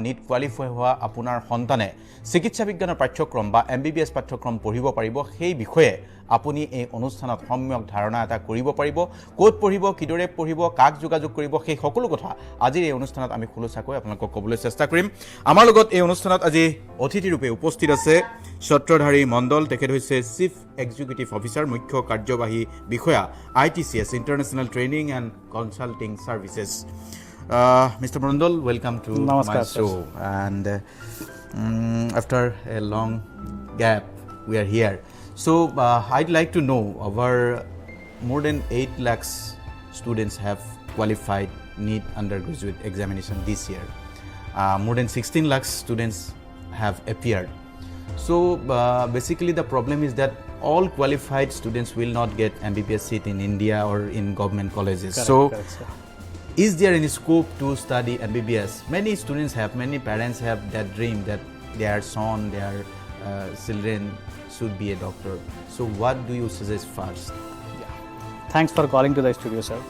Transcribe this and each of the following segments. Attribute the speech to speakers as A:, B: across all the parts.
A: NEET qualify হোৱা আপোনাৰ সন্তানে চিকিৎসা বিজ্ঞানৰ পাঠ্যক্ৰম বা MBBS পাঠ্যক্ৰম পঢ়িব পাৰিব সেই বিষয়ে আপুনি এই অনুষ্ঠানত সম্যক ধাৰণা এটা কৰিব পাৰিব ক'ত পঢ়িব কিদৰে পঢ়িব কাক যোগাযোগ কৰিব সেই সকলো কথা আজিৰ এই অনুষ্ঠানত আমি খুলুচাকৈ আপোনালোকক ক'বলৈ চেষ্টা কৰিম আমাৰ লগত এই অনুষ্ঠানত আজি অতিথি ৰূপে উপস্থিত আছে সত্ৰধাৰী মণ্ডল তেখেত হৈছে চিফ এক্সিকিউটিভ অফিচাৰ মুখ্য কাৰ্যবাহী বিষয়া ITCS International Training and Consulting Services Mr. Mondal, welcome to
B: Namaskar,
A: my show. And after a long gap, we are here. So I'd like to know, over more than 8 lakhs students have qualified NEET undergraduate examination this year. More than 16 lakhs students have appeared. So basically the problem is that all qualified students will not get MBBS seat in India or in government colleges.
B: Correct.
A: Is there any scope to study MBBS? Many students have, many parents have that dream that their son, their children should be a doctor. So what do you suggest first?
B: Thanks for calling to the studio, sir.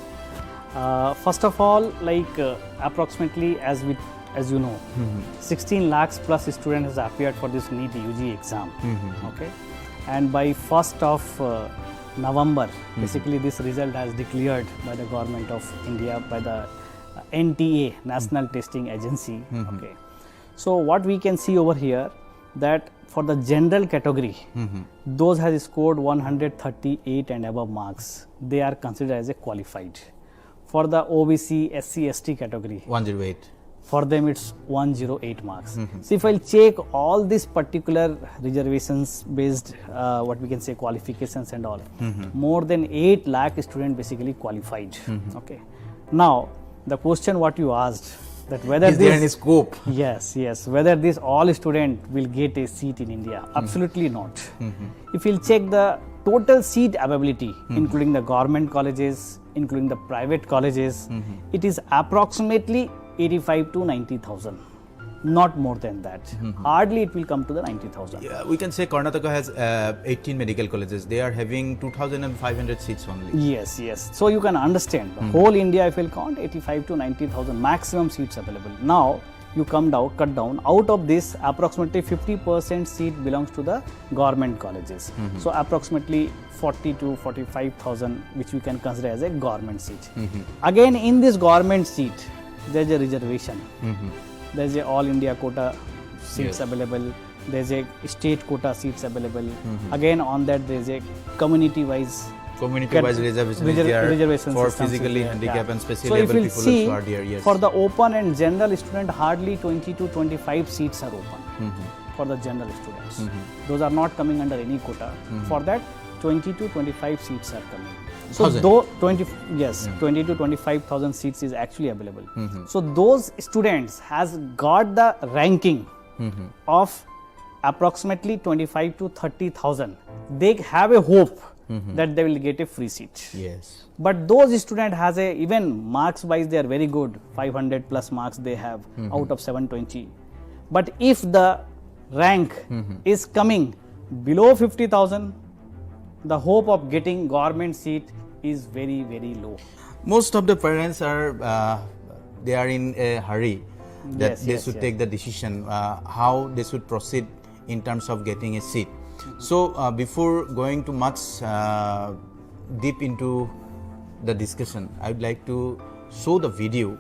B: First of all, approximately as you know, 16 lakhs plus students has appeared for this NEET UG exam. Okay, and by 1st of November, basically this result has declared by the government of India, by the NTA, National Testing Agency. Okay, so what we can see over here, that for the general category, those has scored 138 and above marks, they are considered as a qualified. For the OBC, SC, ST category,
A: 108.
B: For them it's 108 marks. So if I'll check all these particular reservations based what we can say qualifications and all, more than 8 lakh students basically qualified. Okay, now the question what you asked, that whether
A: is there any scope?
B: Yes, whether this all student will get a seat in India, absolutely not. If you'll check the total seat availability, including the government colleges, including the private colleges, it is approximately 85 to 90,000, not more than that. Hardly it will come to the 90,000.
A: Yeah, we can say Karnataka has 18 medical colleges. They are having 2,500 seats only.
B: Yes. So you can understand, the whole India, if you'll count, 85 to 90,000 maximum seats available. Now, you cut down, out of this, approximately 50% seat belongs to the government colleges. So approximately 40 to 45,000, which we can consider as a government seat. Again, in this government seat, there's a reservation. There's a all India quota seats available. There's a state quota seats available. Again, on that there's a community-wise
A: reservation for physically handicapped and specially able people also are there. Yes.
B: For the open and general student, hardly 20 to 25 seats are open for the general students. Those are not coming under any quota. For that, 20 to 25 seats are coming. So though 20 to 25,000 seats is actually available. So those students has got the ranking of approximately 25 to 30,000. They have a hope that they will get a free seat.
A: Yes.
B: But those students has a, even marks wise they are very good, 500 plus marks they have out of 720. But if the rank is coming below 50,000, the hope of getting government seat is very, very low.
A: Most of the parents are they are in a hurry that they should take the decision how they should proceed in terms of getting a seat. So before going to much deep into the discussion, I would like to show the video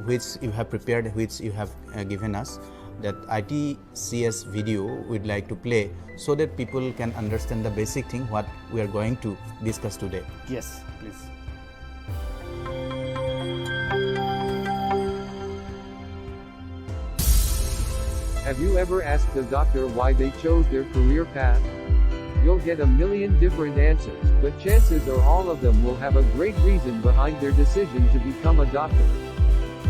A: which you have prepared, which you have given us. That ITCS video we'd like to play so that people can understand the basic thing what we are going to discuss today.
B: Yes, please.
C: Have you ever asked a doctor why they chose their career path? You'll get a million different answers, but chances are all of them will have a great reason behind their decision to become a doctor.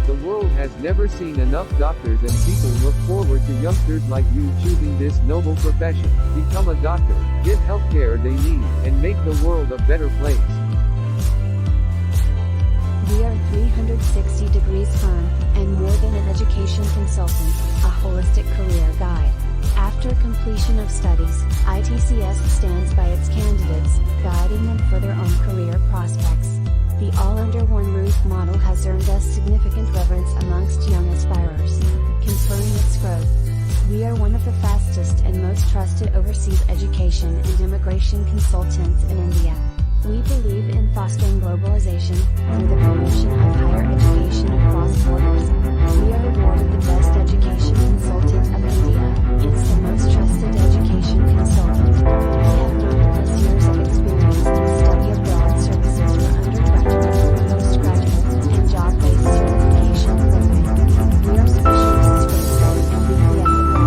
C: The world has never seen enough doctors, and people look forward to youngsters like you choosing this noble profession. Become a doctor, get healthcare they need, and make the world a better place.
D: We are 360 degrees firm, and more than an education consultant, a holistic career guide. After completion of studies, ITCS stands by its candidates, guiding them for their own career prospects. The all-under-one-roof model has earned us significant reverence amongst young aspirers. We are one of the fastest and most trusted overseas education and immigration consultants in India. We believe in fostering globalization through the promotion of higher education across borders. We are awarded the Best Education Consultant of India. It's the most trusted education consultant. We have 9+ years of experience in study abroad services for undergraduate, postgraduate, and job-based certification programs. We are specialists for the study of MBBS abroad program.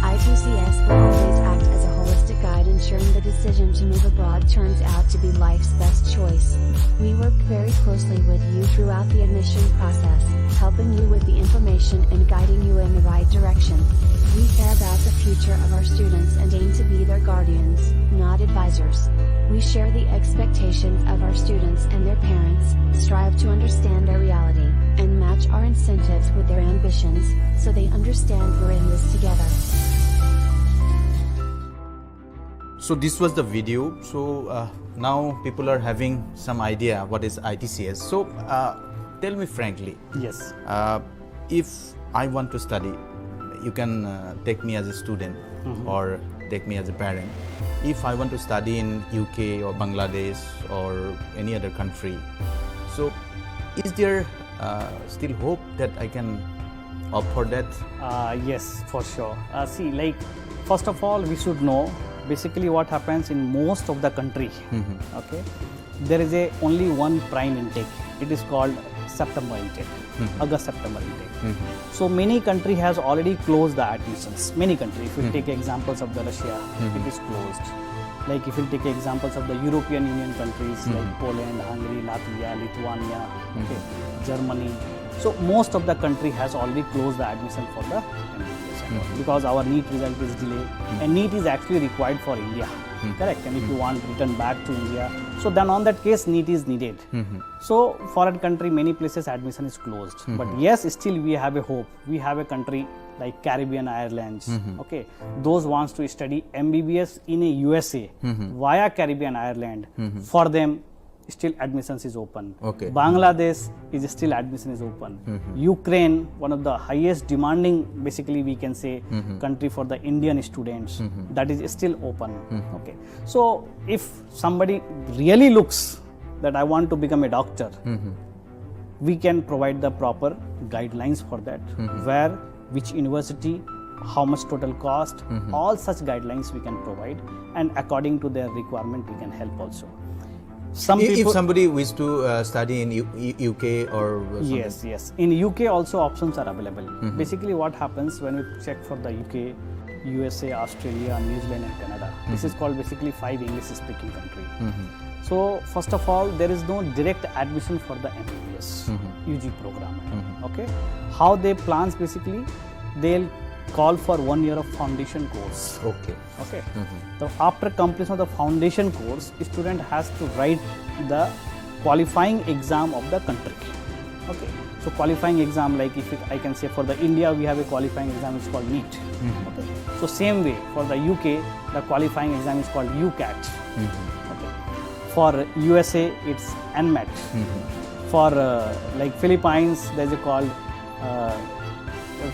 D: ITCS will always act as a holistic guide, ensuring the decision to move abroad turns out to be life's best choice. We work very closely with you throughout the admission process, helping you with the information and guiding you in the right direction. We care about the future of our students and aim to be their guardians, not advisors. We share the expectations of our students and their parents, strive to understand their reality, and match our incentives with their ambitions, so they understand we're in this together.
A: So this was the video. So now people are having some idea what is ITCS. So tell me frankly,
B: Yes.
A: if I want to study, you can take me as a student or take me as a parent. If I want to study in UK or Bangladesh or any other country, so is there still hope that I can opt for that?
B: Yes, for sure. See, like, first of all, we should know basically what happens in most of the country. Okay, there is only one prime intake. It is called September intake, August-September intake. So many country has already closed the admissions. Many country. If you take examples of the Russia, it is closed. Like if you take examples of the European Union countries like Poland, Hungary, Latvia, Lithuania, okay, Germany. So most of the country has already closed the admission for the MBBS because our NEET result is delayed and NEET is actually required for India. Correct. And if you want to return back to India, so then on that case NEET is needed. So foreign country, many places admission is closed. But yes, still we have a hope. We have a country like Caribbean islands. Okay, those wants to study MBBS in a USA via Caribbean island. For them, still admissions is open.
A: Okay.
B: Bangladesh is still admission is open. Ukraine, one of the highest demanding, basically we can say, country for the Indian students, that is still open. Okay. So if somebody really looks that I want to become a doctor, we can provide the proper guidelines for that. Where, which university, how much total cost, all such guidelines we can provide, and according to their requirement we can help also. Some
A: If
B: people,
A: somebody wish to study in UK or something.
B: yes. In UK also options are available. Basically what happens when we check for the UK, USA, Australia, New Zealand and Canada, this is called basically 5 English speaking country. So first of all, there is no direct admission for the MBBS UG program. Okay, how they plans basically, they'll call for 1 year of foundation course.
A: Okay.
B: Okay. So after completion of the foundation course, student has to write the qualifying exam of the country. Okay. So qualifying exam, like if I can say for the India, we have a qualifying exam, it's called NEET. Okay. So same way for the UK, the qualifying exam is called UCAT. Okay. For USA, it's NMAT. For like Philippines, there's a called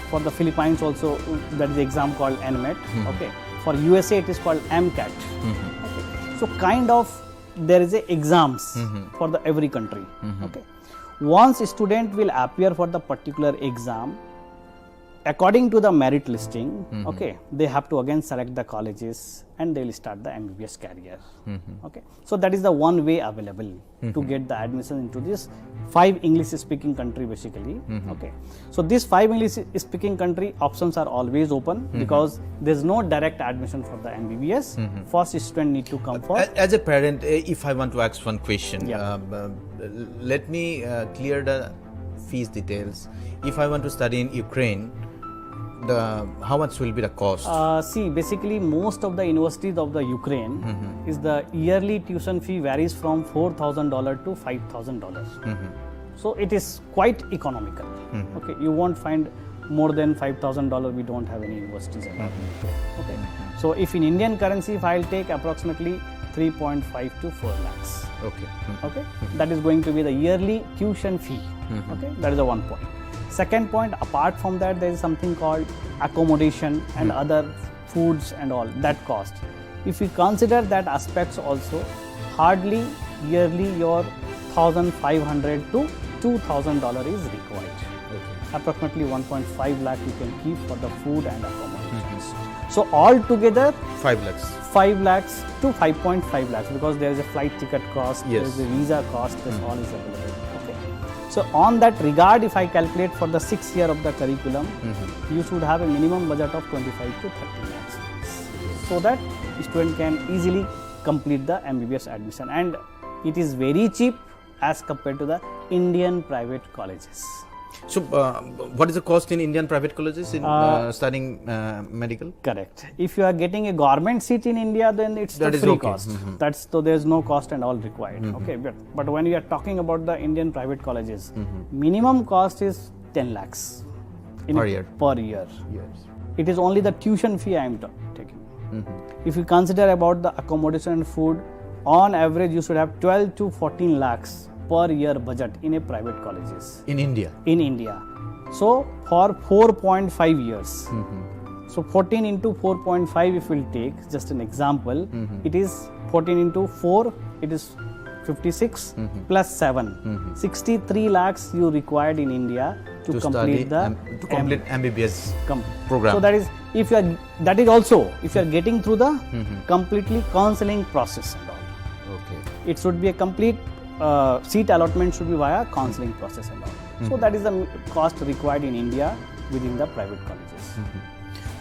B: for the Philippines also, that is the exam called NMAT. Okay. For USA, it is called MCAT. Okay. So kind of there is a exams for the every country. Okay. Once a student will appear for the particular exam, according to the merit listing, okay, they have to again select the colleges and they will start the MBBS career. Okay, so that is the one way available to get the admission into this 5 English-speaking country basically. Okay, so this 5 English-speaking country options are always open because there is no direct admission for the MBBS. First student need to come for.
A: As a parent, if I want to ask one question,
B: Yeah.
A: Let me clear the fees details. If I want to study in Ukraine, how much will be the cost?
B: See, basically most of the universities of the Ukraine is the yearly tuition fee varies from $4,000 to $5,000. So it is quite economical. Okay, you won't find more than $5,000. We don't have any universities at all. Okay, so if in Indian currency, if I'll take approximately 3.5 to 4 lakhs.
A: Okay.
B: Okay, that is going to be the yearly tuition fee. Okay, that is the one point. Second point, apart from that, there is something called accommodation and other foods and all that cost. If we consider that aspects also, hardly yearly your $1,500 to $2,000 is required. Approximately 1.5 lakh you can keep for the food and accommodations. So altogether
A: 5 lakhs.
B: 5 lakhs to 5.5 lakhs because there is a flight ticket cost, there
A: Yes.
B: is a visa cost, this all is available. Okay. So on that regard, if I calculate for the 6th year of the curriculum, you should have a minimum budget of 25 to 30 lakhs. So that student can easily complete the MBBS admission, and it is very cheap as compared to the Indian private colleges.
A: So, what is the cost in Indian private colleges in studying medical?
B: Correct. If you are getting a government seat in India, then it's
A: That
B: the
A: is
B: free
A: okay.
B: cost. That's so there's no cost and all required. Okay, but when you are talking about the Indian private colleges, minimum cost is 10 lakhs
A: Per year.
B: Per year.
A: Yes.
B: It is only the tuition fee I am taking. If you consider about the accommodation and food, on average you should have 12 to 14 lakhs per year budget in a private colleges
A: In India.
B: in India. So for 4.5 years. So 14 into 4.5 if we'll take just an example, it is 14 into 4, it is 56 plus 7. 63 lakhs you required in India to complete the
A: to complete MBBS
B: com-
A: program.
B: So that is if you are that is also if you are getting through the completely counseling process and all.
A: Okay.
B: It should be a complete seat allotment should be via counseling process and all. So that is the cost required in India within the private colleges.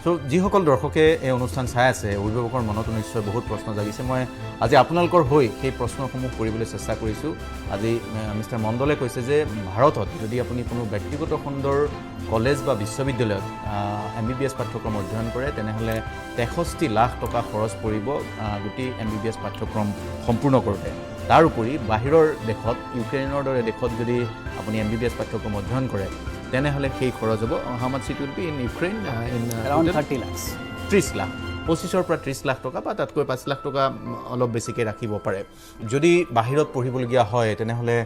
A: চ' যিসকল দৰ্শকে এই অনুষ্ঠান চাই আছে অভিভাৱকৰ মনতো নিশ্চয় বহুত প্ৰশ্ন জাগিছে মই আজি আপোনালোকৰ হৈ সেই প্ৰশ্নসমূহ কৰিবলৈ চেষ্টা কৰিছোঁ আজি মিষ্টাৰ মণ্ডলে কৈছে যে ভাৰতত যদি আপুনি কোনো ব্যক্তিগত খণ্ডৰ কলেজ বা বিশ্ববিদ্যালয়ত MBBS পাঠ্যক্ৰম অধ্যয়ন কৰে তেনেহ'লে 63 লাখ টকা খৰচ পৰিব গোটেই MBBS পাঠ্যক্ৰম সম্পূৰ্ণ কৰোঁতে তাৰ উপৰি বাহিৰৰ দেশত ইউক্ৰেইনৰ দৰে দেশত যদি আপুনি MBBS পাঠ্যক্ৰম অধ্যয়ন কৰে তেনেহ'লে সেই খৰচ হ'ব how much it will be in Ukraine
B: Around 30 lakhs.
A: 30 lakh 25ৰ পৰা 30 লাখ টকা বা তাতকৈ 5 লাখ টকা অলপ বেছিকৈ ৰাখিব পাৰে যদি বাহিৰত পঢ়িবলগীয়া হয় তেনেহ'লে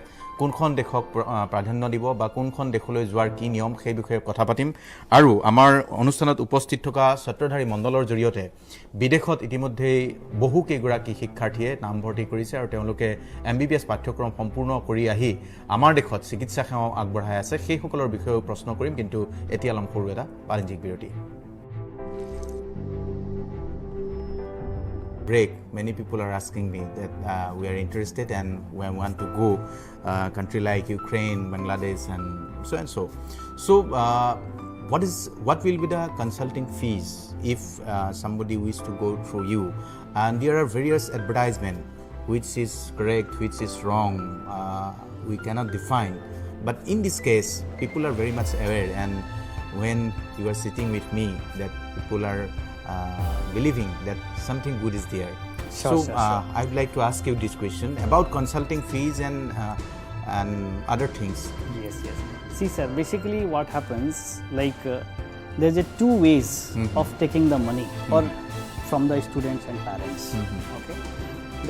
A: কোনখন দেশক প্ৰাধান্য দিব বা কোনখন দেশলৈ যোৱাৰ কি নিয়ম সেই বিষয়ে কথা পাতিম আৰু আমাৰ অনুষ্ঠানত উপস্থিত থকা ছাত্ৰধাৰী মণ্ডলৰ জৰিয়তে বিদেশত ইতিমধ্যেই বহু কেইগৰাকী শিক্ষাৰ্থীয়ে নামভৰ্তি কৰিছে আৰু তেওঁলোকে MBBS পাঠ্যক্ৰম সম্পূৰ্ণ কৰি আহি আমাৰ দেশত চিকিৎসা সেৱা আগবঢ়াই আছে সেইসকলৰ বিষয়েও প্ৰশ্ন কৰিম কিন্তু এতিয়া লম সৰু এটা বাণিজ্যিক বিৰতি break many people are asking me that we are interested and we want to go country like Ukraine Bangladesh and so so what will be the consulting fees if somebody wish to go through you and there are various advertisement which is correct which is wrong we cannot define but in this case people are very much aware and when you are sitting with me that people are believing that something good is there.
B: Sure,
A: So I would like to ask you this question about consulting fees and other things.
B: Yes. See, sir, basically what happens, like there's a two ways of taking the money or from the students and parents. Okay.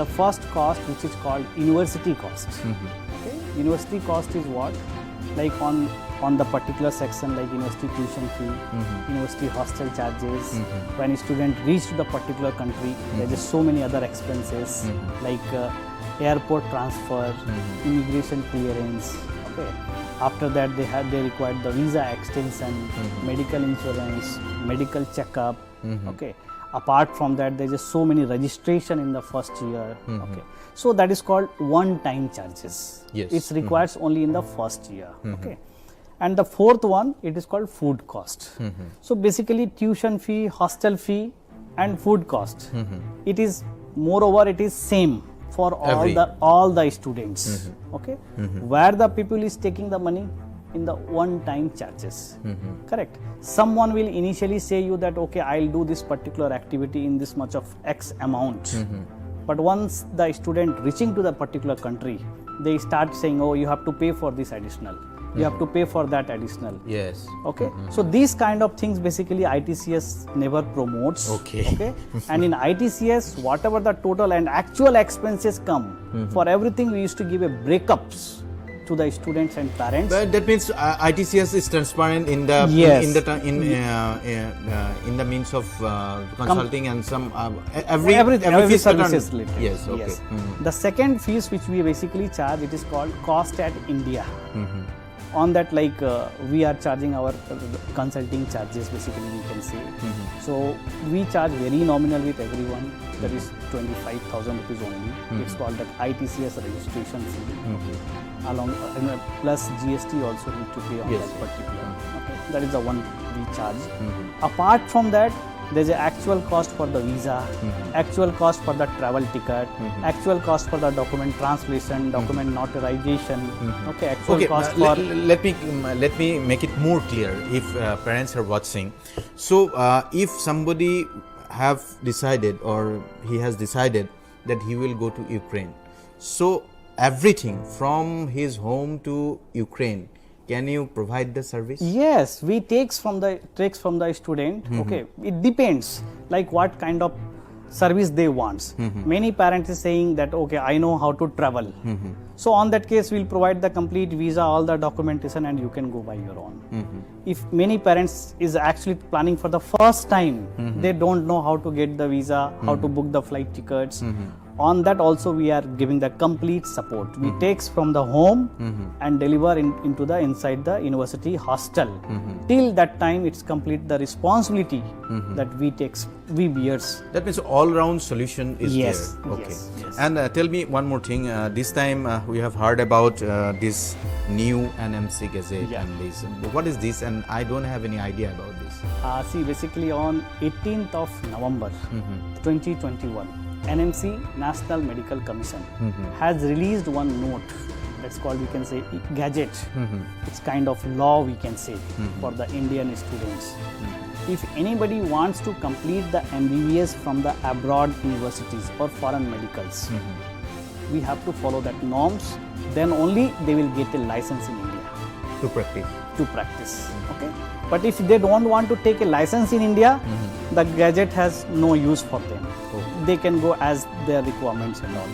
B: The first cost, which is called university cost. Okay. University cost is what? Like on on the particular section like university tuition fee, university hostel charges. When a student reach to the particular country, there are just so many other expenses like airport transfer, immigration clearance. Okay. After that, they required the visa extension, medical insurance, medical checkup. Okay. Apart from that, there's just so many registration in the first year. Okay. So that is called one-time charges.
A: Yes.
B: It requires only in the first year. Okay. And the fourth one, it is called food cost. So basically, tuition fee, hostel fee, and food cost. It is moreover, it is same for all the students. Okay. Where the people is taking the money in the one-time charges. Correct. Someone will initially say you that okay, I'll do this particular activity in this much of X amount. But once the student reaching to the particular country, they start saying, oh, you have to pay for this additional. You have to pay for that additional.
A: Yes.
B: Okay. So these kind of things basically ITCS never promotes.
A: Okay.
B: Okay. And in ITCS, whatever the total and actual expenses come, for everything we used to give a breakups to the students and parents.
A: But that means ITCS is transparent in the
B: Yes.
A: in the means of consulting and some every fees
B: services
A: pattern.
B: related.
A: Yes. Okay.
B: Yes. The second fees which we basically charge, it is called cost at India. On that, like we are charging our consulting charges, basically we can say. So we charge very nominal with everyone. That is 25,000 rupees only. It's called that ITCS registration fee. Along plus GST also need to pay on
A: Yes.
B: that particular. Okay. That is the one we charge. Apart from that, there's an actual cost for the visa, actual cost for the travel ticket, actual cost for the document translation, document notarization. Okay, actual
A: Okay,
B: cost for
A: let me make it more clear if parents are watching. So if somebody have decided or he has decided that he will go to Ukraine, so everything from his home to Ukraine, can you provide the service?
B: Yes, we takes from the student. Okay, it depends like what kind of service they want. Many parents is saying that okay, I know how to travel. So on that case, we'll provide the complete visa, all the documentation, and you can go by your own. If many parents is actually planning for the first time, they don't know how to get the visa, how to book the flight tickets. On that also we are giving the complete support. We takes from the home and deliver into the inside the university hostel. Till that time it's complete the responsibility that we bears.
A: That means all-round solution is
B: Yes,
A: there. Okay.
B: yes, yes.
A: And tell me one more thing. This time we have heard about this new NMC Gazette
B: Yeah.
A: and this. What is this? And I don't have any idea about this.
B: See, basically on 18th of November 2021, NMC, National Medical Commission, has released one note that's called, we can say, gadget. It's kind of law, we can say, for the Indian students. If anybody wants to complete the MBBS from the abroad universities or foreign medicals, we have to follow that norms. Then only they will get a license in India
A: To practice.
B: to practice. Okay. But if they don't want to take a license in India, the gadget has no use for them. They can go as their requirements and all.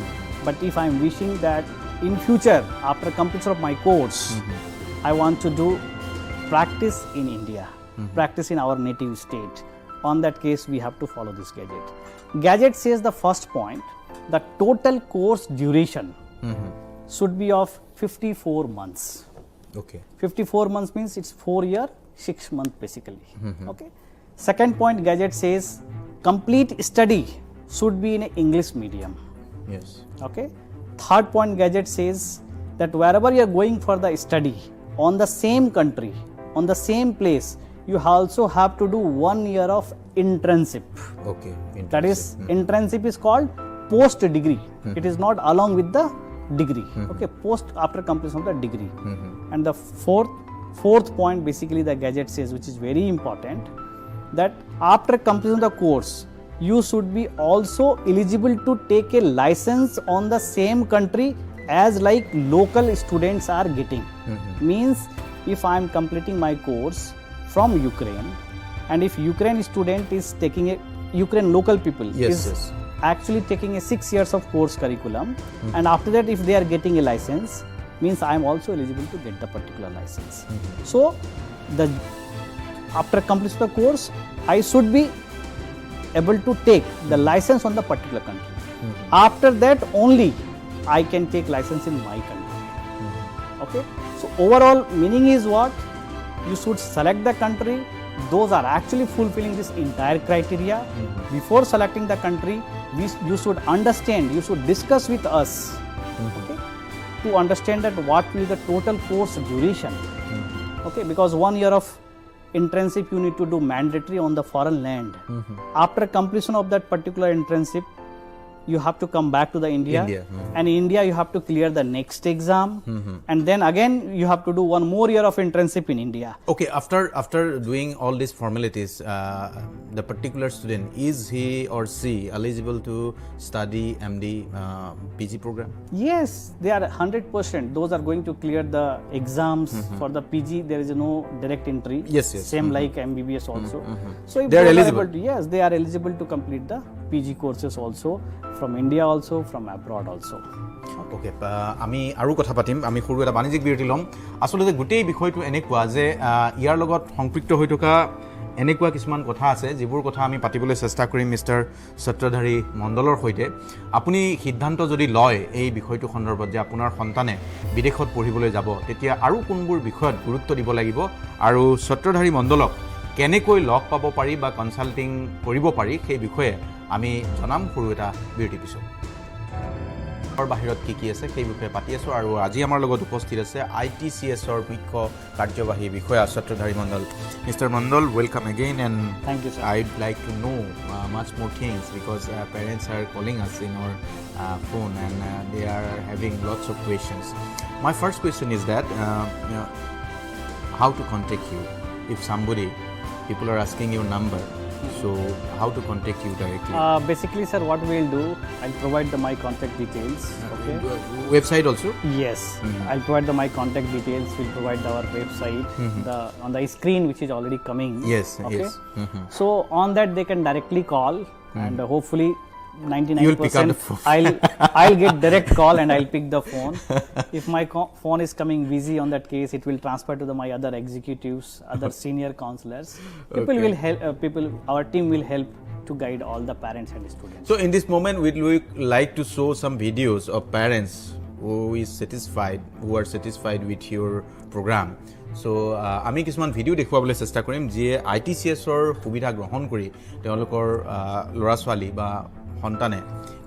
B: But if I am wishing that in future, after completion of my course, I want to do practice in India, practice in our native state. On that case, we have to follow this gadget. Gadget says the first point, the total course duration should be of 54 months.
A: Okay.
B: 54 months means it's 4 year, 6 months basically. Okay. Second point, gadget says complete study should be in a English medium.
A: Yes.
B: Okay. Third point, gadget says that wherever you are going for the study on the same country, on the same place, you also have to do 1 year of internship.
A: Okay.
B: That is, internship is called post degree. It is not along with the degree. Okay, post after completion of the degree. And the fourth point, basically the gadget says, which is very important, that after completion of the course, you should be also eligible to take a license on the same country as like local students are getting. Means if I am completing my course from Ukraine, and if Ukraine student is taking a Ukraine local people is actually taking a 6 years of course curriculum, and after that if they are getting a license, means I am also eligible to get the particular license. So, after completion of the course, I should be able to take the license on the particular country. After that only I can take license in my country. Okay. So overall meaning is what? You should select the country. Those are actually fulfilling this entire criteria. Before selecting the country, you should understand, you should discuss with us, okay, to understand that what will be the total course duration. Okay, because 1 year of internship you need to do mandatory on the foreign land. After completion of that particular internship, you have to come back to the India. And in India you have to clear the next exam, and then again you have to do 1 more year of internship in India.
A: Okay, after doing all these formalities, the particular student, is he or she eligible to study MD PG program?
B: Yes, they are 100%. Those are going to clear the exams. For the PG there is no direct entry.
A: Yes.
B: Same like MBBS also. So if
A: They are
B: those
A: eligible.
B: able to, yes, they are eligible to complete the PG courses also from India also, from abroad also.
A: ওকে আমি আৰু কথা পাতিম আমি সৰু এটা বাণিজ্যিক বিৰতি ল'ম আসলতে গোটেই বিষয়টো এনেকুৱা যে ইয়াৰ লগত সংপৃক্ত হৈ থকা এনেকুৱা কিছুমান কথা আছে যিবোৰ কথা আমি পাতিবলৈ চেষ্টা কৰিম মিষ্টাৰ সত্ৰধাৰী মণ্ডলৰ সৈতে আপুনি সিদ্ধান্ত যদি লয় এই বিষয়টো সন্দৰ্ভত যে আপোনাৰ সন্তানে বিদেশত পঢ়িবলৈ যাব তেতিয়া আৰু কোনবোৰ বিষয়ত গুৰুত্ব দিব লাগিব আৰু সত্ৰধাৰী মণ্ডলক কেনেকৈ লগ পাব পাৰি বা কনসাল্টিং কৰিব পাৰি সেই বিষয়ে আমি জনাম সৰু এটা বিৰতি পিছত বাহিৰত কি আছে সেই বিষয়ে পাতি আছো আৰু আজি আমাৰ লগত উপস্থিত আছে ITCSৰ মুখ্য কাৰ্যবাহী বিষয়া Satradhari Mandal mister Mandal welcome again and
B: Thank you, sir.
A: I'd like to know much more things because parents are calling us in our phone and they are having lots of questions. My first question is that how to contact you if people are asking your number, so how to contact you directly?
B: Basically, sir, what we'll do, I'll provide my contact details. Okay.
A: Website also?
B: Yes, I'll provide my contact details. We'll provide our website on the screen, which is already coming.
A: Yes,
B: okay?
A: yes.
B: So on that they can directly call, and hopefully 99%
A: You'll pick up the phone.
B: I'll get direct call and I'll pick the phone. If my phone is coming busy, on that case it will transfer to my other executives, other senior counselors. People will help. Our team will help to guide all the parents and students.
A: So in this moment, we'd like to show some videos of parents who are satisfied with your program. So আমি কিছুমান video দেখুৱাবলৈ চেষ্টা কৰিম যিয়ে ITCSৰ সুবিধা গ্ৰহণ কৰি তেওঁলোকৰ ল'ৰা ছোৱালী বা সন্তানে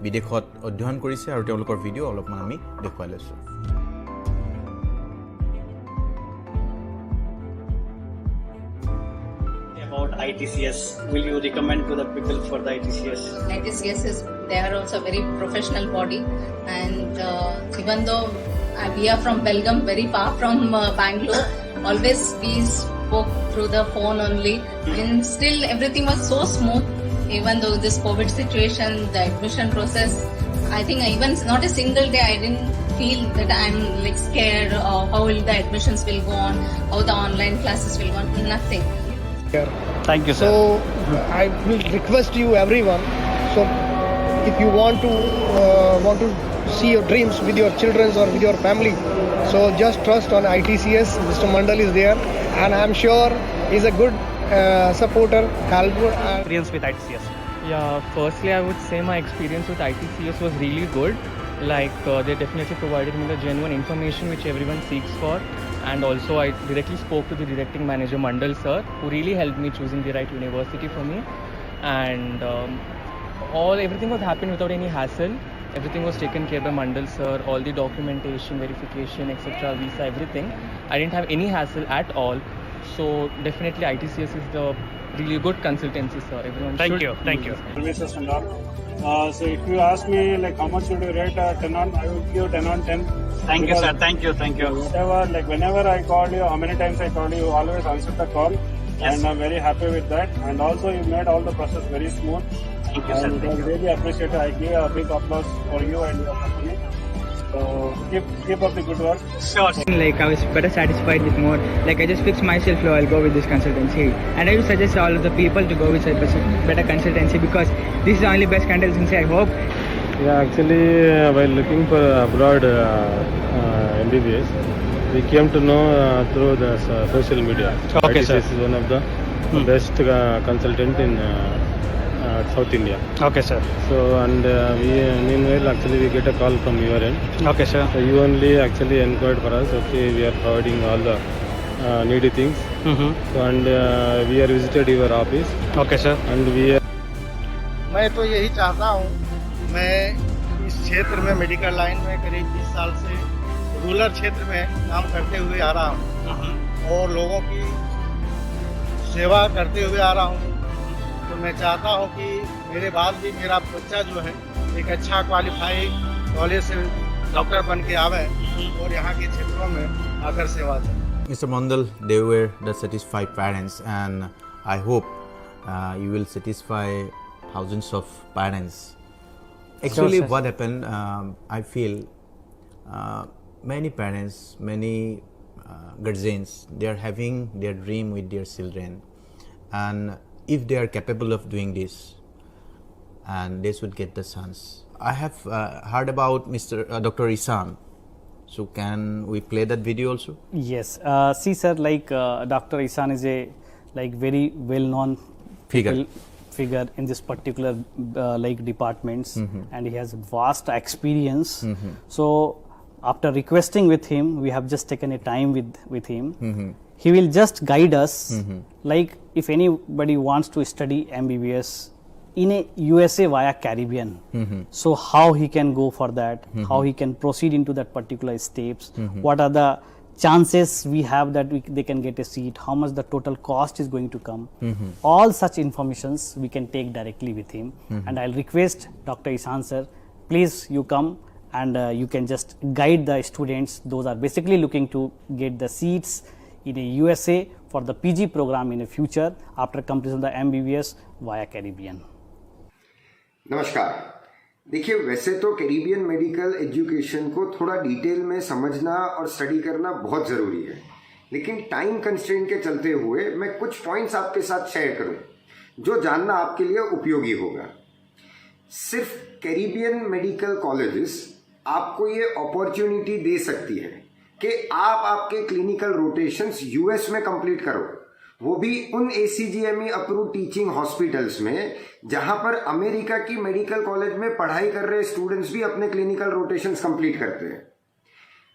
A: বিদেশত অধ্যয়ন কৰিছে আৰু তেওঁলোকৰ ভিডিও অলপমান আমি দেখুৱাই লৈছো
B: About ITCS, will you recommend to the people for the ITCS?
E: ITCS they are also a very professional body, and even though we are from Belgaum, very far from Bangalore, always we spoke through the phone only, and still everything was so smooth. Even though this COVID situation, the admission process, I think even not a single day I didn't feel that I'm like scared or how will the admissions will go on, how the online classes will go on, nothing.
B: Thank you, sir.
F: So I will request you everyone. So if you want to see your dreams with your children or with your family, so just trust on ITCS. Mr. Mandal is there, and I'm sure he's a good supporter, helper.
B: Experience with ITCS.
G: Yeah, firstly I would say my experience with ITCS was really good. Like they definitely provided me the genuine information which everyone seeks for, and also I directly spoke to the directing manager Mandal sir, who really helped me choosing the right university for me, and everything was happening without any hassle. Everything was taken care by Mandal sir, all the documentation, verification, etc., visa, everything. I didn't have any hassle at all. So definitely ITCS is the really good consultancy, sir. Everyone
B: Thank
G: should
B: you, thank
G: use
B: you.
G: this.
H: Mr. Sundar. So if you ask me like how much should you rate 10 on, I would give 10 on 10.
B: Thank you,
H: Because
B: sir. Thank you.
H: Whenever I called you, how many times I called you always answered the call.
B: Yes.
H: And I'm very happy with that. And also you made all the process very smooth.
B: Thank you, sir.
H: And I really appreciate it. I give a big applause for you and your company. So keep up the good work.
B: Sure.
I: Like I was better satisfied with more. Like I just fixed myself, so I'll go with this consultancy. And I would suggest all of the people to go with better consultancy because this is the only best consultancy. I hope
H: Yeah, actually, while looking for abroad MBBS, we came to know through the social media.
B: Okay, sir.
H: ITCS is one of the best consultant in South India.
B: Okay, sir.
H: So, and we meanwhile actually we get a call from your end.
B: Okay, sir.
H: So you only actually inquired for us. Okay, we are providing all the needy things.
B: Mm-hmm.
H: So, and we are visited your office,
B: Okay, sir.
H: and we are
F: मैं तो यही चाहता हूँ, मैं इस क्षेत्र में medical line में करीब 20 साल से रूरल क्षेत्र में काम करते हुए आ रहा हूँ और लोगों की सेवा करते हुए आ रहा हूँ। तो मैं चाहता हूँ कि मेरे बाद भी मेरा बच्चा जो है एक अच्छा क्वालिफाइड कॉलेज से डॉक्टर बन के आवे और यहाँ के क्षेत्रों में आकर सेवा दें।
A: Mr. Mondal, they were the satisfied parents, and I hope you will satisfy thousands of parents. Actually,
B: sir.
A: what happened, I feel many parents, many guardians, they are having their dream with their children, and if they are capable of doing this, and they should get the chance. I have heard about Dr. Isan. So can we play that video also?
B: Yes. See, sir, like Dr. Isan is a very well-known figure in this particular departments, and he has vast experience. So after requesting with him, we have just taken a time with him. He will just guide us. Like if anybody wants to study MBBS in a USA via Caribbean, so how he can go for that, how he can proceed into that particular steps, what are the chances we have that they can get a seat, how much the total cost is going to come. All such informations we can take directly with him. And I'll request Dr. Isan sir, please you come and you can just guide the students. Those are basically looking to get the seats in a USA for the PG program in the future after completion of the MBBS via Caribbean.
J: नमस्कार। देखिए, वैसे तो Caribbean medical education को थोड़ा detail में समझना और study करना बहुत ज़रूरी है, लेकिन टाइम कंस्ट्रेंट के चलते हुए मैं कुछ पॉइंट्स आपके साथ शेयर करूं जो जानना आपके लिए उपयोगी होगा। सिर्फ कैरिबियन मेडिकल कॉलेजेस आपको ये अपॉर्चुनिटी दे सकती है कि आप आपके क्लिनिकल रोटेशंस यूएस में कंप्लीट करो, वो भी उन ACGME अप्रूव टीचिंग हॉस्पिटल्स में जहां पर अमेरिका की मेडिकल कॉलेज में पढ़ाई कर रहे स्टूडेंट्स भी अपने क्लिनिकल रोटेशंस कंप्लीट करते हैं।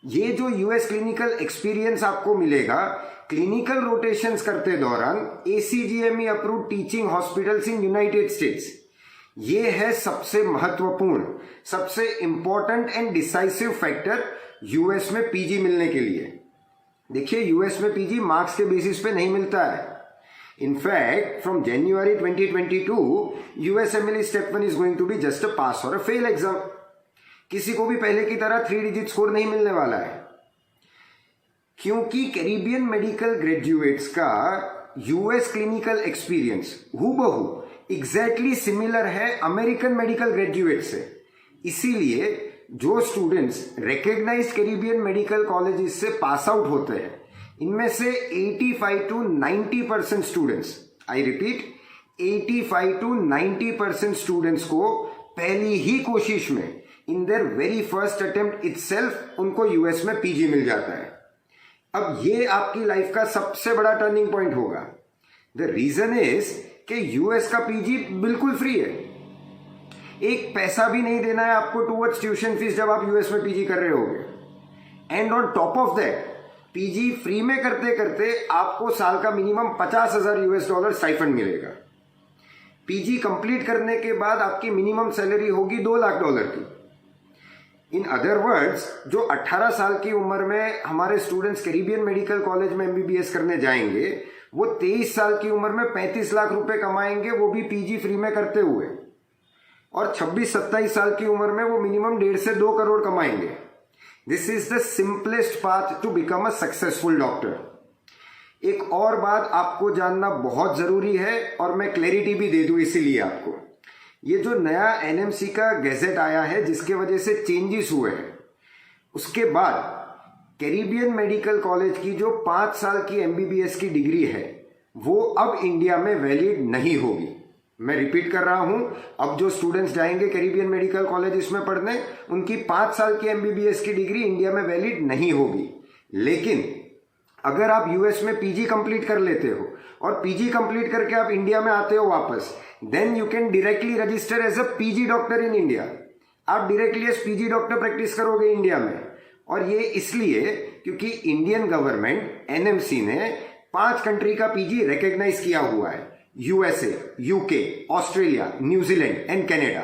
J: ये जो यूएस क्लिनिकल एक्सपीरियंस आपको मिलेगा क्लिनिकल रोटेशंस करते दौरान ACGME approve teaching hospitals in United states, ये है सबसे महत्वपूर्ण, सबसे important and decisive factor US में पीजी मिलने के लिए। देखिए, यूएस में पीजी मार्क्स के बेसिस पे नहीं मिलता है। In fact from January 2022 USMLE step 1 is going to be just a pass और अ फेल एग्जाम। किसी को भी पहले की तरह 3 डिजिट स्कोर नहीं मिलने वाला है, क्योंकि कैरिबियन मेडिकल ग्रेजुएट्स का यूएस क्लिनिकल एक्सपीरियंस हूबहू एग्जैक्टली सिमिलर है अमेरिकन मेडिकल ग्रेजुएट से। इसीलिए जो students recognised Caribbean medical colleges से पास आउट होते हैं, इनमें से 85 to 90% students, I repeat 85 to 90% students को पहली ही कोशिश में in their very first attempt itself उनको यूएस में पीजी मिल जाता है। अब ये आपकी लाइफ का सबसे बड़ा टर्निंग पॉइंट होगा। द रीजन इज कि यूएस का पीजी बिल्कुल फ्री है, एक पैसा भी नहीं देना है आपको टुवर्ड्स ट्यूशन फीस जब आप यूएस में पीजी कर रहे होगे। And on top of that PG free में करते करते आपको साल का मिनिमम $50,000 स्टाइफंड मिलेगा। पीजी कंप्लीट करने के बाद आपकी मिनिमम सैलरी होगी $2 लाख की। इन अदर वर्ड्स, जो 18 साल की उम्र में हमारे स्टूडेंट्स कैरिबियन मेडिकल कॉलेज में MBBS करने जाएंगे, वो 23 साल की उम्र में 35 लाख रुपए कमाएंगे, वो भी पीजी फ्री में करते हुए। और 26-27 साल की उम्र में वो मिनिमम 1.5 से 2 करोड़ कमाएंगे। This is the simplest path to become a successful doctor. एक और बात आपको जानना बहुत जरूरी है और मैं क्लैरिटी भी दे दूं इसीलिए आपको, ये जो नया NMC का गैजेट आया है जिसके वजह से चेंजेस हुए हैं, उसके बाद कैरिबियन मेडिकल कॉलेज की जो 5 साल की MBBS की डिग्री है वो अब इंडिया में वैलिड नहीं होगी। मैं रिपीट कर रहा हूं, अब जो स्टूडेंट्स जाएंगे कैरिबियन मेडिकल कॉलेज में पढ़ने, उनकी 5 साल की एमबीबीएस की डिग्री इंडिया में वैलिड नहीं होगी। लेकिन अगर आप यूएस में पीजी कंप्लीट कर लेते हो और पीजी कंप्लीट करके आप इंडिया में आते हो वापस, then you can directly register as a PG doctor in India. आप directly as PG doctor practice करोगे इंडिया में। और ये इसलिए क्योंकि इंडियन गवर्नमेंट एनएमसी ने 5 कंट्री का पीजी रिकॉग्नाइज किया हुआ है, USA, UK, Australia, New Zealand and Canada.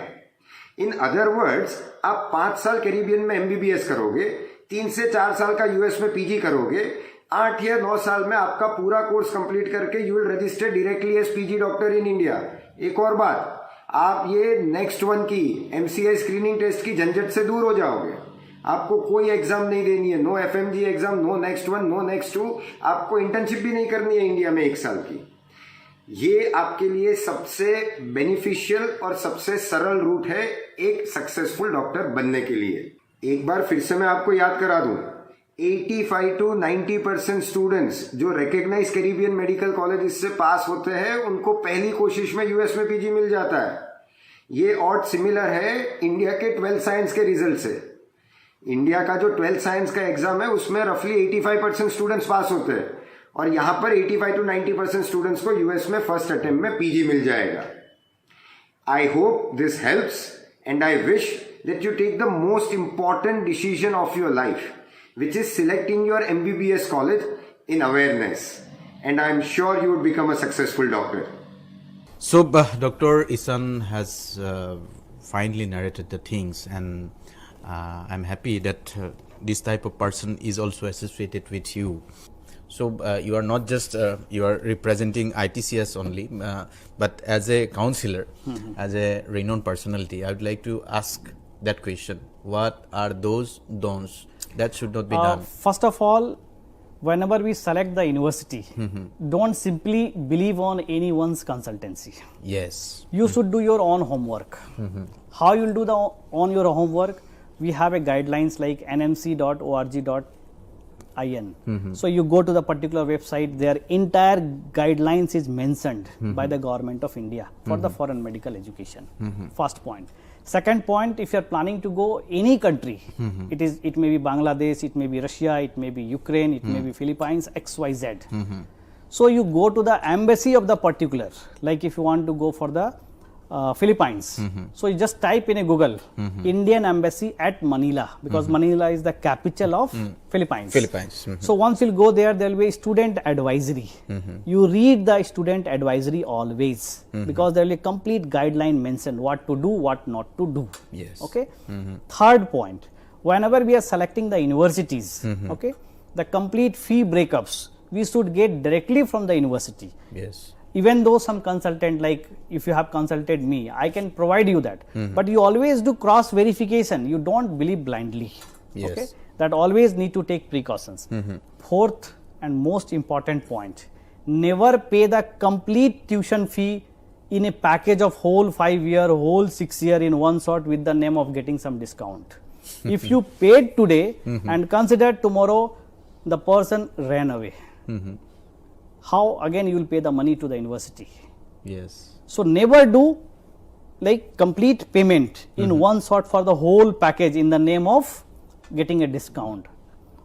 J: In other words, आप 5 साल कैरिबियन में एमबीबीएस करोगे, 3 से 4 साल का यूएस में पीजी करोगे, 8 या 9 साल में आपका पूरा कोर्स कंप्लीट करके you will register directly as PG doctor in India. एक और बात, आप ये नेक्स्ट वन की एमसीआई स्क्रीनिंग टेस्ट की झंझट से दूर हो जाओगे। आपको कोई एग्जाम नहीं देनी है, no FMG exam, no next one, no next two. आपको इंटर्नशिप भी नहीं करनी है इंडिया में 1 साल की। ये आपके लिए सबसे बेनिफिशियल और सबसे सरल रूट है एक सक्सेसफुल डॉक्टर बनने के लिए। एक बार फिर से मैं आपको याद करा दूं, 85 to 90% स्टूडेंट्स जो रिकॉग्नाइज कैरिबियन मेडिकल कॉलेज से पास होते हैं, उनको पहली कोशिश में यूएस में पीजी मिल जाता है। ये ऑड सिमिलर है इंडिया के 12th साइंस के रिजल्ट से। इंडिया का जो 12th साइंस का एग्जाम है उसमें रफली 85% स्टूडेंट्स पास होते हैं, और यहां पर 85 to 90% स्टूडेंट्स को यूएस में फर्स्ट अटेम्प्ट में पीजी मिल जाएगा। I hope this helps and I wish that you take the most important decision of your life, which is selecting your MBBS college in awareness, and I am sure you would become a successful doctor.
A: So, Dr. Isan has finally narrated the things, and I'm happy that this type of person is also associated with you. So, you are not just you are representing ITCS only, but as a counselor, as a renowned personality, I would like to ask that question: what are those don'ts that should not be done?
B: First of all, whenever we select the university, don't simply believe on anyone's consultancy.
A: Yes.
B: You should do your own homework. How you'll do on your homework? We have a guidelines like nmc.org.in. So you go to the particular website, their entire guidelines is mentioned by the government of India for the foreign medical education. First point. Second point, if you are planning to go any country, it may be Bangladesh, it may be Russia, it may be Ukraine, it may be Philippines, XYZ. So you go to the embassy of the particular, like if you want to go for the Philippines. So you just type in a Google, Indian Embassy at Manila, because Manila is the capital of Philippines. So once you go there, there will be student advisory. You read the student advisory always, because there will be complete guideline mentioned what to do, what not to do.
A: Yes.
B: Okay. Third point, whenever we are selecting the universities, okay, the complete fee breakups we should get directly from the university.
A: Yes.
B: Even though some consultant, like if you have consulted me, I can provide you that, but you always do cross verification. You don't believe blindly.
A: Yes.
B: Okay, that always need to take precautions. Fourth and most important point, never pay the complete tuition fee in a package of whole 5-year, whole 6-year in one shot with the name of getting some discount. If you paid today and consider tomorrow the person ran away, how again you will pay the money to the university?
A: Yes.
B: So never do like complete payment in one shot for the whole package in the name of getting a discount,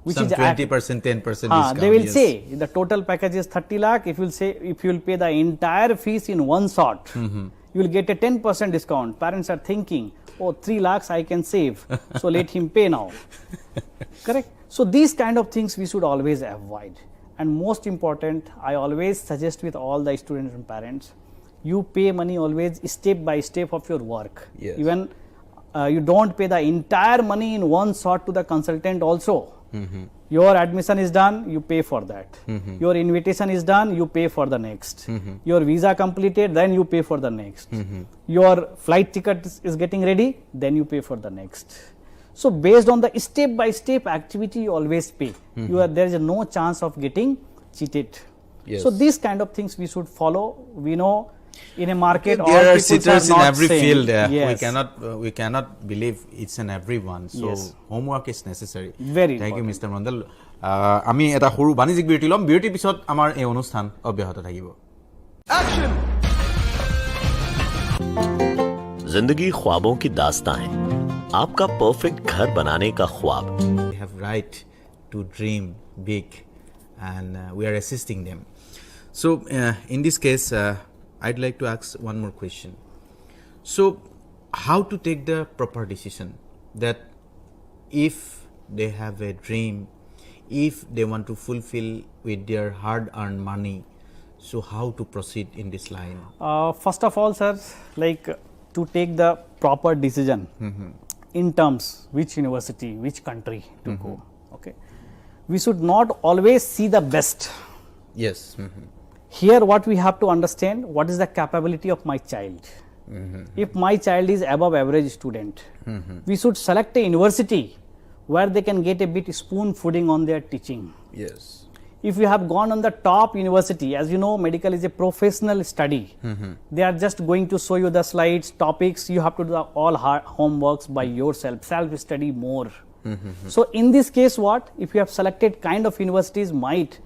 B: which
A: Some
B: is
A: 20%, 10% discount.
B: they will
A: yes.
B: say the total package is 30 lakh. If you will say, if you will pay the entire fees in one shot, you will get a 10% discount. Parents are thinking, oh, 3 lakhs I can save, so let him pay now. Correct. So these kind of things we should always avoid. And most important, I always suggest with all the students and parents, you pay money always step by step of your work.
A: Yes.
B: Even you don't pay the entire money in one shot to the consultant also. Your admission is done, you pay for that. Your invitation is done, you pay for the next. Your visa completed, then you pay for the next. Your flight ticket is getting ready, then you pay for the next. So based on the step by step activity, you always pay. There is no chance of getting cheated.
A: Yes.
B: So these kind of things we should follow. We know in a market all
A: there are
B: people
A: sitters
B: are
A: in
B: not
A: every
B: same.
A: field.
B: Yes.
A: We cannot believe each and every one. So
B: Yes.
A: homework is necessary.
B: Very
A: Thank you,
B: important.
A: Mr. Mondal. আমি এটা সৰু বাণিজ্যিক বিৰতি ল'ম। বিৰতিৰ পিছত আমাৰ এই অনুষ্ঠান অব্যাহত থাকিব।
K: Action! जिंदगी ख्वाबों की दास्तां है। आपका परफेक्ट घर बनाने का ख्वाब।
A: They have right to dream big, and we are assisting them. So in this case, I'd like to ask one more question. So how to take the proper decision that if they have a dream, if they want to fulfill with their hard-earned money, so how to proceed in this line?
B: First of all, sir, like to take the proper decision in terms which university, which country to go. Okay, we should not always see the best.
A: Yes.
B: Here, what we have to understand, what is the capability of my child. If my child is above average student, we should select a university where they can get a bit spoon feeding on their teaching.
A: Yes.
B: If you have gone on the top university, as you know, medical is a professional study. They are just going to show you the slides, topics. You have to do all homeworks by yourself, self-study more. So in this case, what? If you have selected kind of universities might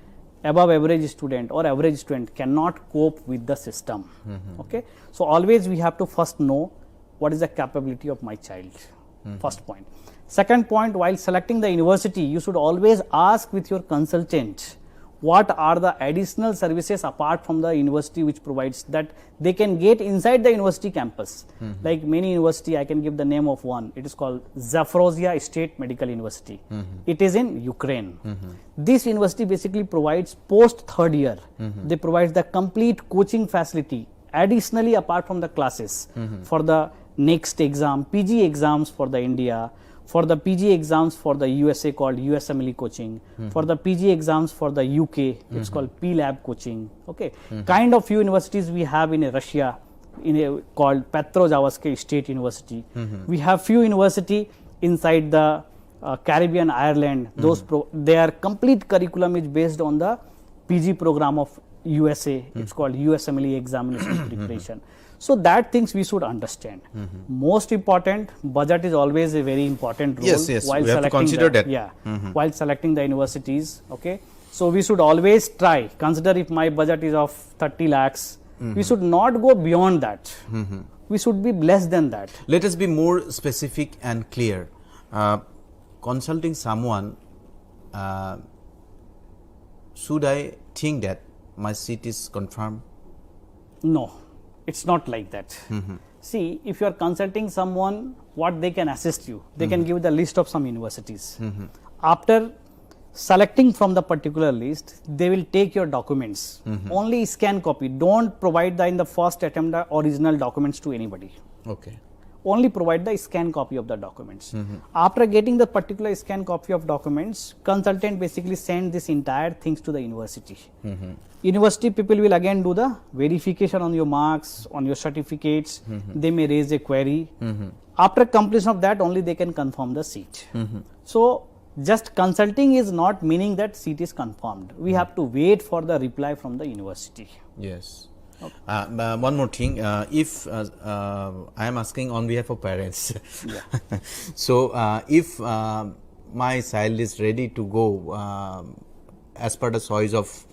B: above average student or average student cannot cope with the system. Okay. So always we have to first know what is the capability of my child. First point. Second point, while selecting the university, you should always ask with your consultant what are the additional services apart from the university which provides that they can get inside the university campus. Like many university, I can give the name of one. It is called Zaporozhye State Medical University. It is in Ukraine. This university basically provides post third year. They provide the complete coaching facility additionally apart from the classes for the next exam, PG exams for the India, for the PG exams for the USA called USMLE coaching, for the PG exams for the UK, it's called P-Lab coaching. Okay, kind of few universities we have in Russia, called Petrozavodsk State University. We have few university inside the Caribbean, Ireland. Those their complete curriculum is based on the PG program of USA. It's called USMLE examination preparation. So that things we should understand. Most important, budget is always a very important role.
A: Yes,
B: while
A: we have to consider that.
B: Yeah, while selecting the universities. Okay, so we should always try, consider if my budget is of 30 lakhs, we should not go beyond that. We should be less than that.
A: Let us be more specific and clear. Consulting someone, should I think that my seat is confirmed?
B: No. It's not like that. See, if you are consulting someone, what they can assist you, they can give the list of some universities. After selecting from the particular list, they will take your documents. Only scan copy. Don't provide in the first attempt the original documents to anybody.
A: Okay.
B: Only provide the scan copy of the documents. After getting the particular scan copy of documents, consultant basically send this entire things to the university. University people will again do the verification on your marks, on your certificates. They may raise a query. After completion of that, only they can confirm the seat. So just consulting is not meaning that seat is confirmed. We have to wait for the reply from the university.
A: Yes. Okay. One more thing, if I am asking on behalf of parents, so if my child is ready to go as per the choice of,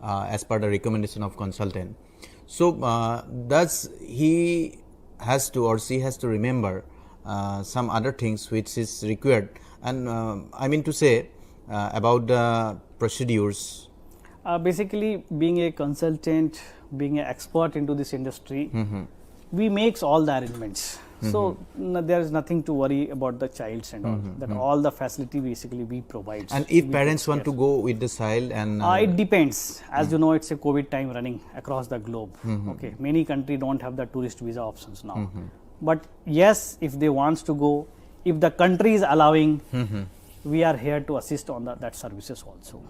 A: as per the recommendation of consultant, so does he has to or she has to remember some other things which is required, and I mean to say about the procedures.
B: Basically, being a consultant, being an expert into this industry, we makes all the arrangements. So there is nothing to worry about the childs and all. That all the facility basically we provide.
A: And if parents want to go with the child, and
B: it depends. As you know, it's a COVID time running across the globe. Okay, many countries don't have the tourist visa options now. But yes, if they wants to go, if the country is allowing, we are here to assist on that services also.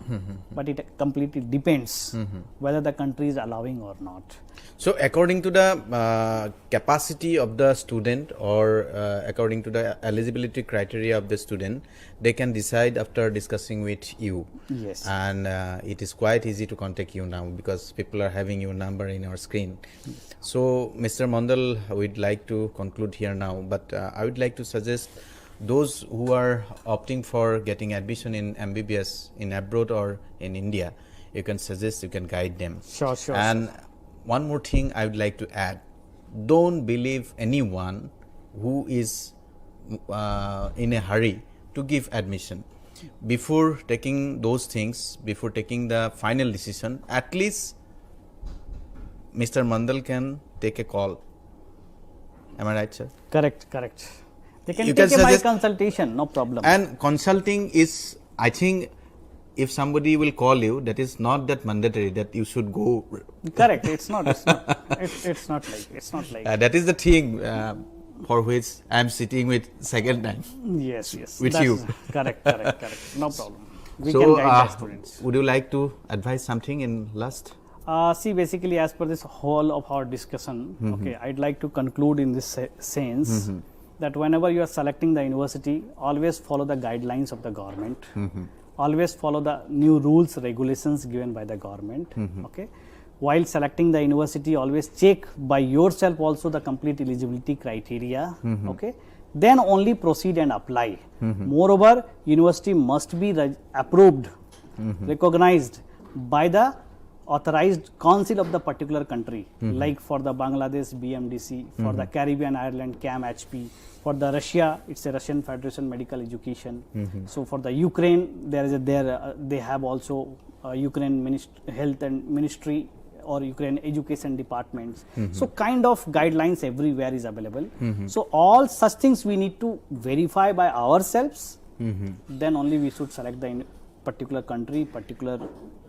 B: But it completely depends whether the country is allowing or not.
A: So according to the capacity of the student, or according to the eligibility criteria of the student, they can decide after discussing with you.
B: Yes.
A: And it is quite easy to contact you now because people are having your number in our screen. So Mr. Mondal, we'd like to conclude here now, but I would like to suggest those who are opting for getting admission in MBBS in abroad or in India, you can suggest, you can guide them.
B: Sure.
A: And one more thing I would like to add, don't believe anyone who is in a hurry to give admission. Before taking those things, before taking the final decision, at least Mr. Mandal can take a call. Am I right, sir?
B: Correct. They can
A: You
B: take
A: can
B: a my
A: suggest-
B: consultation, no problem.
A: And consulting is, I think, if somebody will call you, that is not that mandatory that you should go.
B: Correct. It's not like.
A: That is the thing for which I am sitting with second time.
B: Yes.
A: With
B: That's
A: you.
B: Correct. No problem. We
A: So,
B: can guide the students.
A: would you like to advise something in last?
B: See, basically, as per this whole of our discussion, okay, I'd like to conclude in this sense that whenever you are selecting the university, always follow the guidelines of the government. Always follow the new rules, regulations given by the government. Okay. While selecting the university, always check by yourself also the complete eligibility criteria. Okay. Then only proceed and apply. Moreover, university must be approved, recognized by the authorized council of the particular country, like for the Bangladesh BMDC, for the Caribbean Ireland CAMHP, for the Russia it's a Russian Federation Medical Education. So for the Ukraine they have also Ukraine Health and Ministry or Ukraine Education Departments. So kind of guidelines everywhere is available. So all such things we need to verify by ourselves. Then only we should select the particular country, particular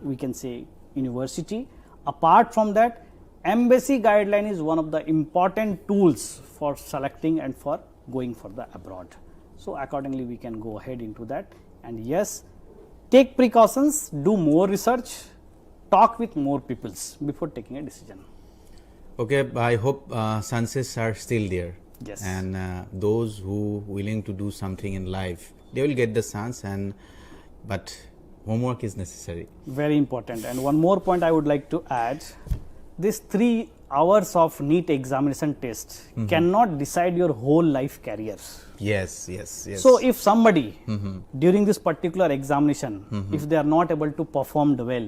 B: we can say university. Apart from that, embassy guideline is one of the important tools for selecting and for going for the abroad. So accordingly we can go ahead into that, and yes, take precautions, do more research, talk with more peoples before taking a decision.
A: Okay, I hope chances are still there.
B: Yes.
A: And those who willing to do something in life, they will get the chance, but homework is necessary.
B: Very important. And one more point I would like to add, this 3 hours of NEET examination test cannot decide your whole life career.
A: Yes.
B: So if somebody during this particular examination, if they are not able to perform well,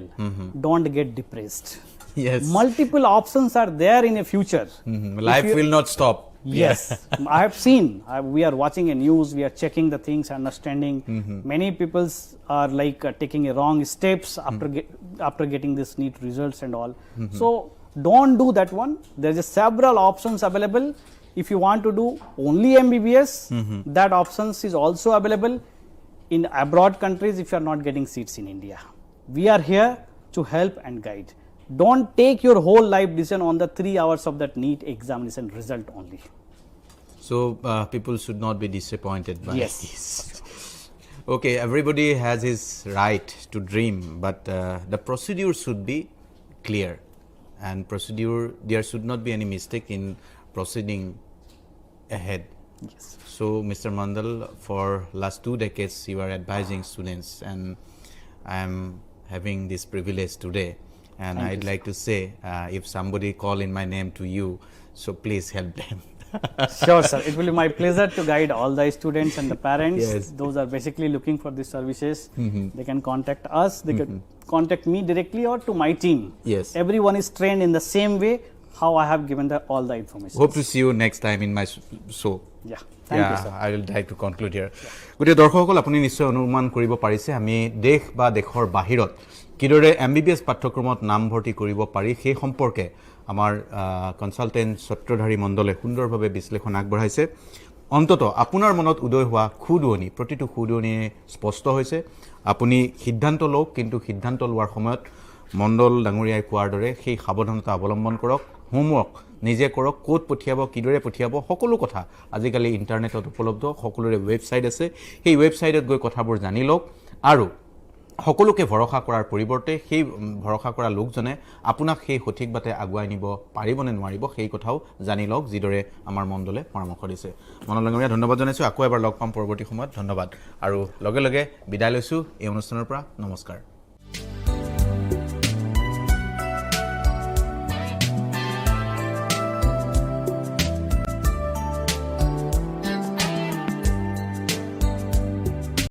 B: don't get depressed.
A: Yes.
B: Multiple options are there in a future.
A: Life will not stop.
B: Yes, I have seen. We are watching a news. We are checking the things, understanding. Many people are like taking a wrong steps after getting this NEET results and all. So don't do that one. There is several options available. If you want to do only MBBS, that options is also available in abroad countries. If you are not getting seats in India, we are here to help and guide. Don't take your whole life decision on the 3 hours of that NEET examination result only.
A: So people should not be disappointed by
B: Yes.
A: this. Okay, everybody has his right to dream, but the procedure should be clear, and there should not be any mistake in proceeding ahead.
B: Yes.
A: So Mr. Mandal, for last 2 decades you are advising students, and I am having this privilege today. And
B: Thank
A: I'd
B: you,
A: like to say, if somebody call in my name to you, so please help them.
B: Sure, sir. It will be my pleasure to guide all the students and the parents.
A: Yes.
B: Those are basically looking for these services. They can contact us. They can contact me directly or to my team.
A: Yes.
B: Everyone is trained in the same way how I have given all the information.
A: Hope to see you next time in my show.
B: Yeah. Thank you, sir.
A: I will try to conclude here. গতিকে দৰ্শকসকল, আপুনি নিশ্চয় অনুমান কৰিব পাৰিছে আমি দেশ বা দেশৰ বাহিৰত কিদৰে MBBS পাঠ্যক্ৰমত নামভৰ্তি কৰিব পাৰি সেই সম্পৰ্কে আমাৰ কনসালটেন্ট সূত্ৰধাৰী মণ্ডলে সুন্দৰভাৱে বিশ্লেষণ আগবঢ়াইছে। অন্তত আপোনাৰ মনত উদয় হোৱা খুদুৱনি, প্ৰতিটো খুদুৱনিয়ে স্পষ্ট হৈছে। আপুনি সিদ্ধান্ত লওক, কিন্তু সিদ্ধান্ত লোৱাৰ সময়ত মণ্ডল ডাঙৰীয়াই কোৱাৰ দৰে সেই সাৱধানতা অৱলম্বন কৰক। হোমৱৰ্ক নিজে কৰক, ক'ত পঠিয়াব, কিদৰে পঠিয়াব, সকলো কথা আজিকালি ইণ্টাৰনেটত উপলব্ধ, সকলোৰে ৱেবছাইট আছে। সেই ৱেবছাইটত গৈ কথাবোৰ জানি লওক, আৰু সকলোকে ভৰসা কৰাৰ পৰিৱৰ্তে সেই ভৰসা কৰা লোকজনে আপোনাক সেই সঠিক বাটে আগুৱাই নিব পাৰিবনে নোৱাৰিব সেই কথাও জানি লওক, যিদৰে আমাৰ মণ্ডলে পৰামৰ্শ দিছে। মণ্ডল ডাঙৰীয়া ধন্যবাদ জনাইছোঁ। আকৌ এবাৰ লগ পাম পৰৱৰ্তী সময়ত। ধন্যবাদ, আৰু লগে লগে বিদায় লৈছোঁ এই অনুষ্ঠানৰ পৰা। নমস্কাৰ।